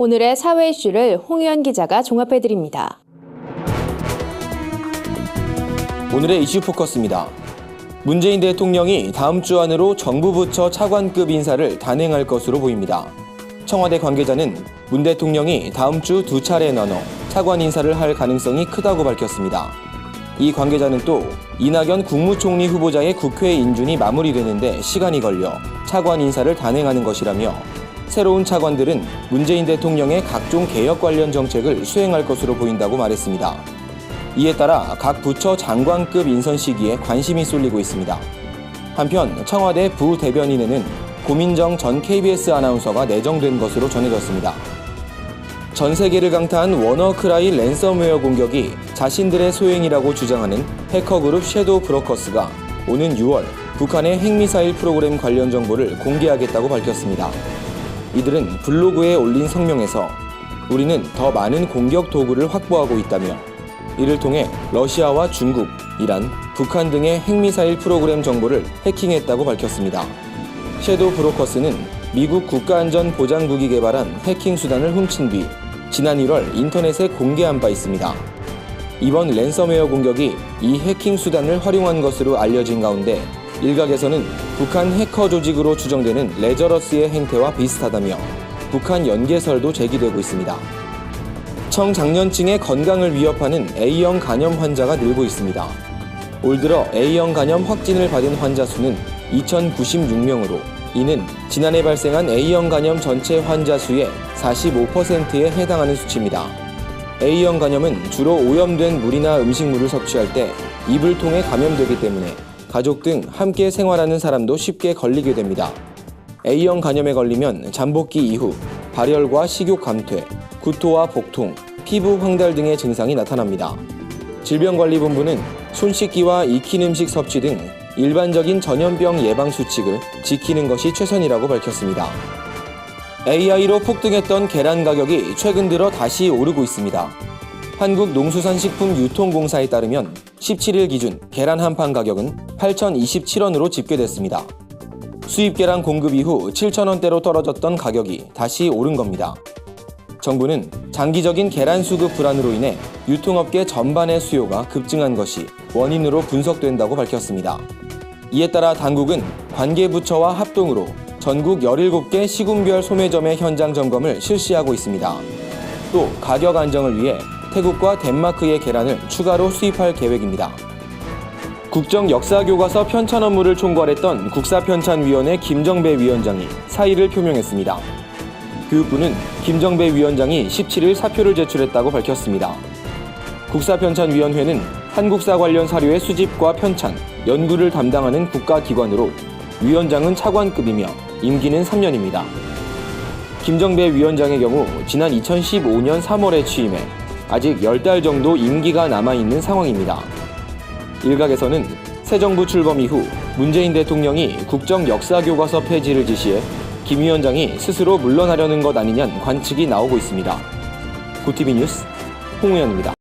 오늘의 사회 이슈를 홍유연 기자가 종합해드립니다. 오늘의 이슈 포커스입니다. 문재인 대통령이 다음 주 안으로 정부 부처 차관급 인사를 단행할 것으로 보입니다. 청와대 관계자는 문 대통령이 다음 주 2차례 나눠 차관 인사를 할 가능성이 크다고 밝혔습니다. 이 관계자는 또 이낙연 국무총리 후보자의 국회 인준이 마무리되는데 시간이 걸려 차관 인사를 단행하는 것이라며 새로운 차관들은 문재인 대통령의 각종 개혁 관련 정책을 수행할 것으로 보인다고 말했습니다. 이에 따라 각 부처 장관급 인선 시기에 관심이 쏠리고 있습니다. 한편 청와대 부대변인에는 고민정 전 KBS 아나운서가 내정된 것으로 전해졌습니다. 전 세계를 강타한 워너크라이 랜섬웨어 공격이 자신들의 소행이라고 주장하는 해커그룹 섀도우 브로커스가 오는 6월 북한의 핵미사일 프로그램 관련 정보를 공개하겠다고 밝혔습니다. 이들은 블로그에 올린 성명에서 우리는 더 많은 공격 도구를 확보하고 있다며 이를 통해 러시아와 중국, 이란, 북한 등의 핵미사일 프로그램 정보를 해킹했다고 밝혔습니다. 섀도우 브로커스는 미국 국가안전보장국이 개발한 해킹 수단을 훔친 뒤 지난 1월 인터넷에 공개한 바 있습니다. 이번 랜섬웨어 공격이 이 해킹 수단을 활용한 것으로 알려진 가운데 일각에서는 북한 해커 조직으로 추정되는 레저러스의 행태와 비슷하다며 북한 연계설도 제기되고 있습니다. 청장년층의 건강을 위협하는 A형 간염 환자가 늘고 있습니다. 올 들어 A형 간염 확진을 받은 환자 수는 2,096명으로 이는 지난해 발생한 A형 간염 전체 환자 수의 45%에 해당하는 수치입니다. A형 간염은 주로 오염된 물이나 음식물을 섭취할 때 입을 통해 감염되기 때문에 가족 등 함께 생활하는 사람도 쉽게 걸리게 됩니다. A형 간염에 걸리면 잠복기 이후 발열과 식욕 감퇴, 구토와 복통, 피부 황달 등의 증상이 나타납니다. 질병관리본부는 손 씻기와 익힌 음식 섭취 등 일반적인 전염병 예방 수칙을 지키는 것이 최선이라고 밝혔습니다. AI로 폭등했던 계란 가격이 최근 들어 다시 오르고 있습니다. 한국농수산식품유통공사에 따르면 17일 기준 계란 한 판 가격은 8,027원으로 집계됐습니다. 수입 계란 공급 이후 7,000원대로 떨어졌던 가격이 다시 오른 겁니다. 정부는 장기적인 계란 수급 불안으로 인해 유통업계 전반의 수요가 급증한 것이 원인으로 분석된다고 밝혔습니다. 이에 따라 당국은 관계부처와 합동으로 전국 17개 시군별 소매점의 현장 점검을 실시하고 있습니다. 또 가격 안정을 위해 태국과 덴마크의 계란을 추가로 수입할 계획입니다. 국정역사교과서 편찬 업무를 총괄했던 국사편찬위원회 김정배 위원장이 사의를 표명했습니다. 교육부는 김정배 위원장이 17일 사표를 제출했다고 밝혔습니다. 국사편찬위원회는 한국사 관련 사료의 수집과 편찬, 연구를 담당하는 국가기관으로 위원장은 차관급이며 임기는 3년입니다. 김정배 위원장의 경우 지난 2015년 3월에 취임해 아직 10달 정도 임기가 남아있는 상황입니다. 일각에서는 새 정부 출범 이후 문재인 대통령이 국정역사교과서 폐지를 지시해 김 위원장이 스스로 물러나려는 것 아니냐는 관측이 나오고 있습니다. 고티비 뉴스 홍우현입니다.